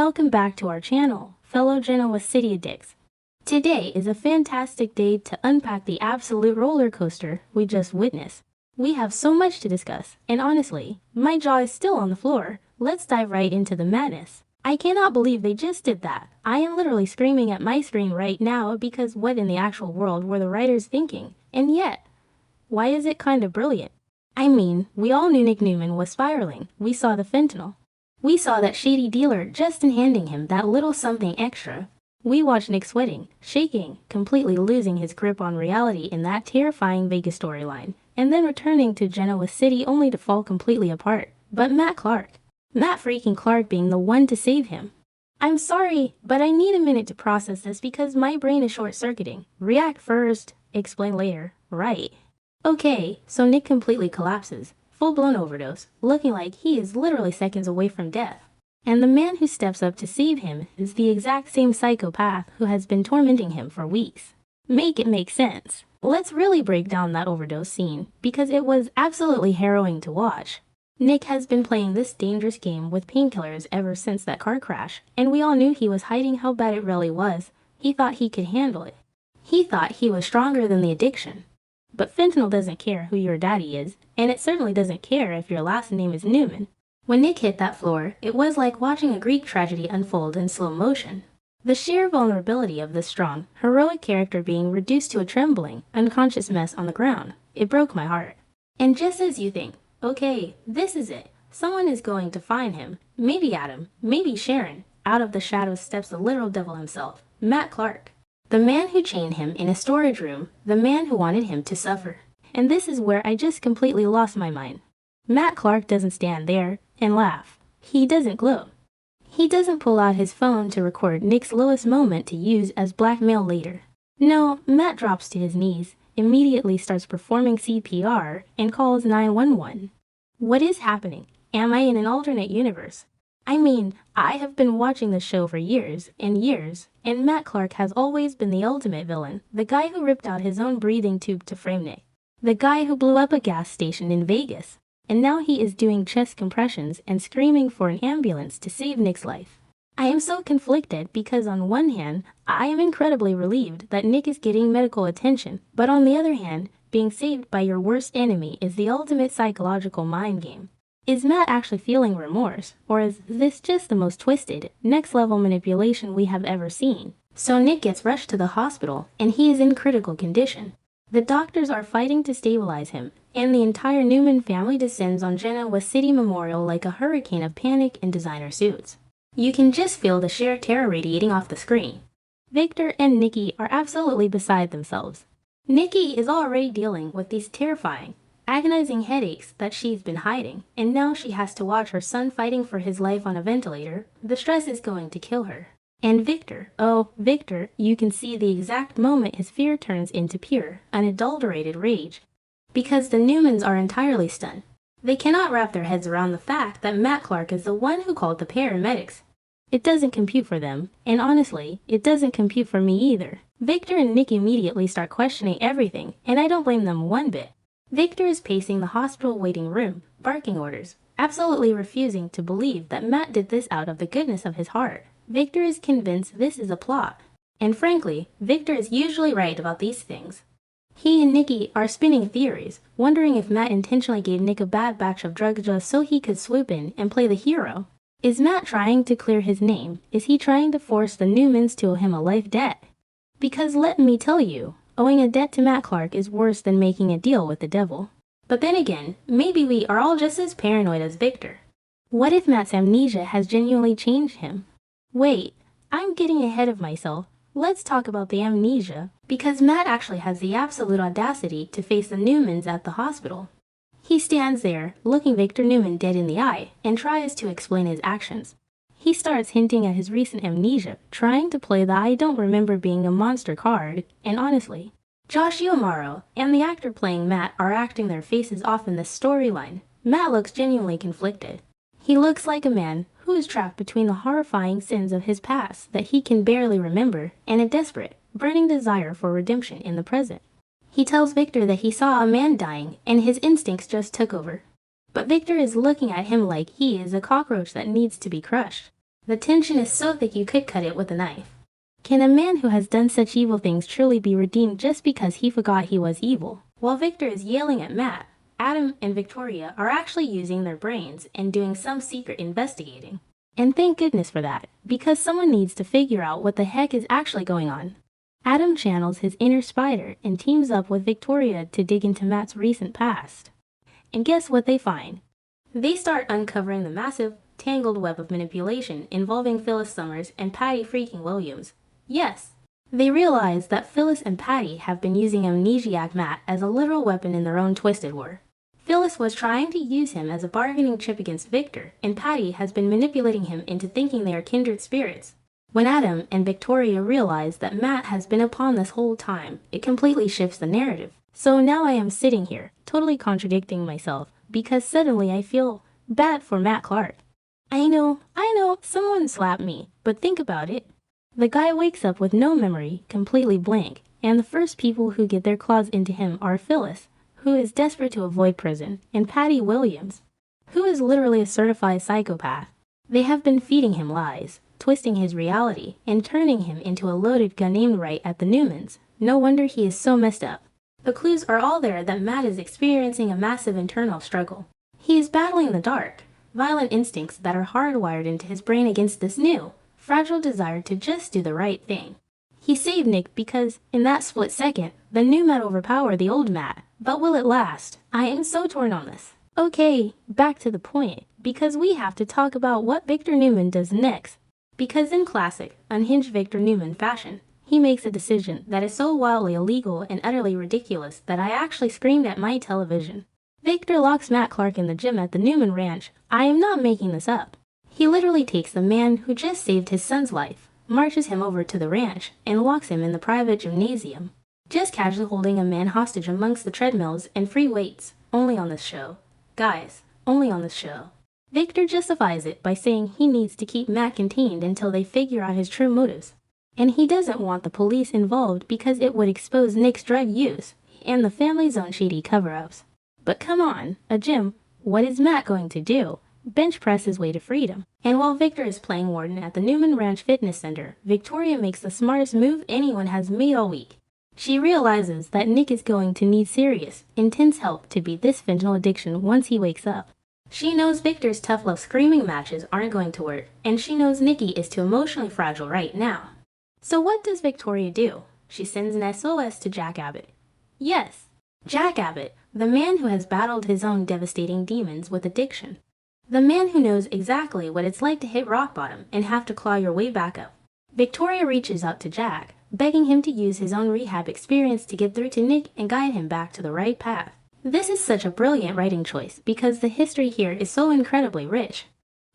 welcome back to our channel, fellow Genoa City addicts. Today is a fantastic day to unpack the absolute roller coaster we just witnessed. We have so much to discuss, and honestly, my jaw is still on the floor. Let's dive right into the madness. I cannot believe they just did that. I am literally screaming at my screen right now because what in the actual world were the writers thinking? And yet, why is it kind of brilliant? I mean, we all knew Nick Newman was spiraling. We saw the fentanyl. We saw that shady dealer just in handing him that little something extra. We watched Nick sweating, shaking, completely losing his grip on reality in that terrifying Vegas storyline, and then returning to Genoa City only to fall completely apart. But Matt freaking Clark being the one to save him. I'm sorry, but I need a minute to process this because my brain is short-circuiting. React first, explain later, right? Okay, so Nick completely collapses. Full-blown overdose, looking like he is literally seconds away from death. And the man who steps up to save him is the exact same psychopath who has been tormenting him for weeks. Make it make sense. Let's really break down that overdose scene, because it was absolutely harrowing to watch. Nick has been playing this dangerous game with painkillers ever since that car crash, and we all knew he was hiding how bad it really was. He thought he could handle it. He thought he was stronger than the addiction. But fentanyl doesn't care who your daddy is, and it certainly doesn't care if your last name is Newman. When Nick hit that floor, it was like watching a Greek tragedy unfold in slow motion. The sheer vulnerability of this strong, heroic character being reduced to a trembling, unconscious mess on the ground, it broke my heart. And just as you think, okay, this is it, someone is going to find him, maybe Adam, maybe Sharon, out of the shadows steps the literal devil himself, Matt Clark. The man who chained him in a storage room, the man who wanted him to suffer. And this is where I just completely lost my mind. Matt Clark doesn't stand there and laugh. He doesn't gloat. He doesn't pull out his phone to record Nick's lowest moment to use as blackmail later. No, Matt drops to his knees, immediately starts performing CPR, and calls 911. What is happening? Am I in an alternate universe? I mean, I have been watching the show for years, and Matt Clark has always been the ultimate villain, the guy who ripped out his own breathing tube to frame Nick, the guy who blew up a gas station in Vegas, and now he is doing chest compressions and screaming for an ambulance to save Nick's life. I am so conflicted because on one hand, I am incredibly relieved that Nick is getting medical attention, but on the other hand, being saved by your worst enemy is the ultimate psychological mind game. Is Matt actually feeling remorse, or is this just the most twisted, next-level manipulation we have ever seen? So Nick gets rushed to the hospital, and he is in critical condition. The doctors are fighting to stabilize him, and the entire Newman family descends on Genoa City Memorial like a hurricane of panic and designer suits. You can just feel the sheer terror radiating off the screen. Victor and Nikki are absolutely beside themselves. Nikki is already dealing with these terrifying, agonizing headaches that she's been hiding, and now she has to watch her son fighting for his life on a ventilator. The stress is going to kill her. And Victor, oh, Victor, you can see the exact moment his fear turns into pure, unadulterated rage. Because the Newmans are entirely stunned. They cannot wrap their heads around the fact that Matt Clark is the one who called the paramedics. It doesn't compute for them, and honestly, it doesn't compute for me either. Victor and Nick immediately start questioning everything, and I don't blame them one bit. Victor is pacing the hospital waiting room, barking orders, absolutely refusing to believe that Matt did this out of the goodness of his heart. Victor is convinced this is a plot. And frankly, Victor is usually right about these things. He and Nikki are spinning theories, wondering if Matt intentionally gave Nick a bad batch of drugs just so he could swoop in and play the hero. Is Matt trying to clear his name? Is he trying to force the Newmans to owe him a life debt? Because let me tell you, owing a debt to Matt Clark is worse than making a deal with the devil. But then again, maybe we are all just as paranoid as Victor. What if Matt's amnesia has genuinely changed him? Wait, I'm getting ahead of myself. Let's talk about the amnesia, because Matt actually has the absolute audacity to face the Newmans at the hospital. He stands there, looking Victor Newman dead in the eye, and tries to explain his actions. He starts hinting at his recent amnesia, trying to play the I don't remember being a monster card, and honestly, Josh Yomaro and the actor playing Matt are acting their faces off in this storyline. Matt looks genuinely conflicted. He looks like a man who is trapped between the horrifying sins of his past that he can barely remember and a desperate, burning desire for redemption in the present. He tells Victor that he saw a man dying and his instincts just took over. But Victor is looking at him like he is a cockroach that needs to be crushed. The tension is so thick you could cut it with a knife. Can a man who has done such evil things truly be redeemed just because he forgot he was evil? While Victor is yelling at Matt, Adam and Victoria are actually using their brains and doing some secret investigating. And thank goodness for that, because someone needs to figure out what the heck is actually going on. Adam channels his inner spider and teams up with Victoria to dig into Matt's recent past. And guess what they find? They start uncovering the massive, tangled web of manipulation involving Phyllis Summers and Patty freaking Williams. Yes, they realize that Phyllis and Patty have been using amnesiac Matt as a literal weapon in their own twisted war. Phyllis was trying to use him as a bargaining chip against Victor, and Patty has been manipulating him into thinking they are kindred spirits. When Adam and Victoria realize that Matt has been a pawn this whole time, it completely shifts the narrative. So now I am sitting here, totally contradicting myself, because suddenly I feel bad for Matt Clark. I know, someone slapped me, but think about it. The guy wakes up with no memory, completely blank, and the first people who get their claws into him are Phyllis, who is desperate to avoid prison, and Patty Williams, who is literally a certified psychopath. They have been feeding him lies, twisting his reality, and turning him into a loaded gun aimed right at the Newmans. No wonder he is so messed up. The clues are all there that Matt is experiencing a massive internal struggle. He is battling the dark, violent instincts that are hardwired into his brain against this new, fragile desire to just do the right thing. He saved Nick because, in that split second, the new Matt overpowered the old Matt. But will it last? I am so torn on this. Okay, back to the point, because we have to talk about what Victor Newman does next. Because in classic, unhinged Victor Newman fashion, he makes a decision that is so wildly illegal and utterly ridiculous that I actually screamed at my television. Victor locks Matt Clark in the gym at the Newman Ranch. I am not making this up. He literally takes the man who just saved his son's life, marches him over to the ranch, and locks him in the private gymnasium, just casually holding a man hostage amongst the treadmills and free weights. Only on this show. Guys, only on this show. Victor justifies it by saying he needs to keep Matt contained until they figure out his true motives. And he doesn't want the police involved because it would expose Nick's drug use and the family's own shady cover-ups. But come on, a gym, what is Matt going to do? Bench press his way to freedom. And while Victor is playing warden at the Newman Ranch Fitness Center, Victoria makes the smartest move anyone has made all week. She realizes that Nick is going to need serious, intense help to beat this fentanyl addiction once he wakes up. She knows Victor's tough love screaming matches aren't going to work, and she knows Nikki is too emotionally fragile right now. So what does Victoria do? She sends an SOS to Jack Abbott. Yes, Jack Abbott, the man who has battled his own devastating demons with addiction. The man who knows exactly what it's like to hit rock bottom and have to claw your way back up. Victoria reaches out to Jack, begging him to use his own rehab experience to get through to Nick and guide him back to the right path. This is such a brilliant writing choice because the history here is so incredibly rich.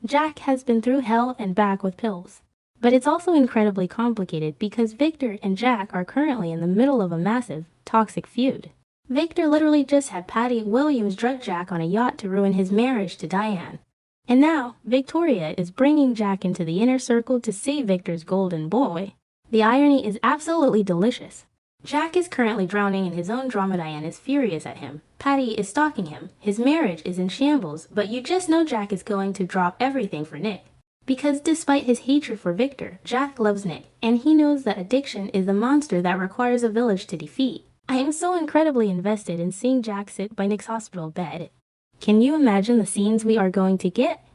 Jack has been through hell and back with pills. But it's also incredibly complicated because Victor and Jack are currently in the middle of a massive, toxic feud. Victor literally just had Patty Williams drug Jack on a yacht to ruin his marriage to Diane. And now, Victoria is bringing Jack into the inner circle to save Victor's golden boy. The irony is absolutely delicious. Jack is currently drowning in his own drama. Diane is furious at him. Patty is stalking him. His marriage is in shambles, but you just know Jack is going to drop everything for Nick. Because despite his hatred for Victor, Jack loves Nick, and he knows that addiction is the monster that requires a village to defeat. I am so incredibly invested in seeing Jack sit by Nick's hospital bed. Can you imagine the scenes we are going to get?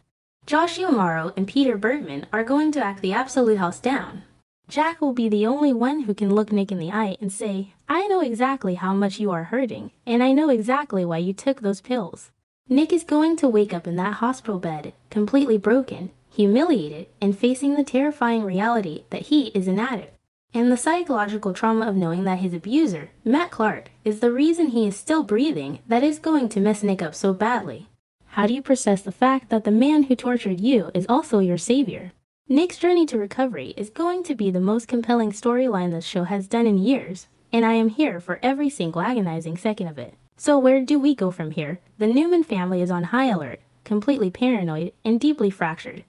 Josh Yomaro and Peter Bergman are going to act the absolute house down. Jack will be the only one who can look Nick in the eye and say, I know exactly how much you are hurting, and I know exactly why you took those pills. Nick is going to wake up in that hospital bed, completely broken, humiliated, and facing the terrifying reality that he is an addict. And the psychological trauma of knowing that his abuser, Matt Clark, is the reason he is still breathing that is going to mess Nick up so badly. How do you process the fact that the man who tortured you is also your savior? Nick's journey to recovery is going to be the most compelling storyline this show has done in years, and I am here for every single agonizing second of it. So where do we go from here? The Newman family is on high alert, completely paranoid, and deeply fractured.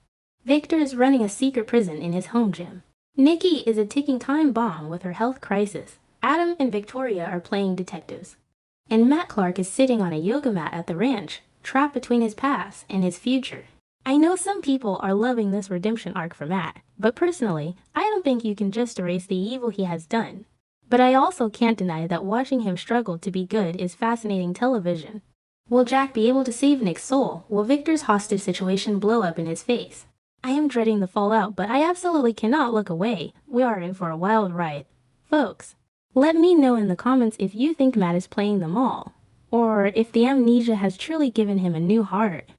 Victor is running a secret prison in his home gym. Nikki is a ticking time bomb with her health crisis. Adam and Victoria are playing detectives. And Matt Clark is sitting on a yoga mat at the ranch, trapped between his past and his future. I know some people are loving this redemption arc for Matt, but personally, I don't think you can just erase the evil he has done. But I also can't deny that watching him struggle to be good is fascinating television. Will Jack be able to save Nick's soul? Will Victor's hostage situation blow up in his face? I am dreading the fallout, but I absolutely cannot look away. We are in for a wild ride. Folks, let me know in the comments if you think Matt is playing them all, or if the amnesia has truly given him a new heart.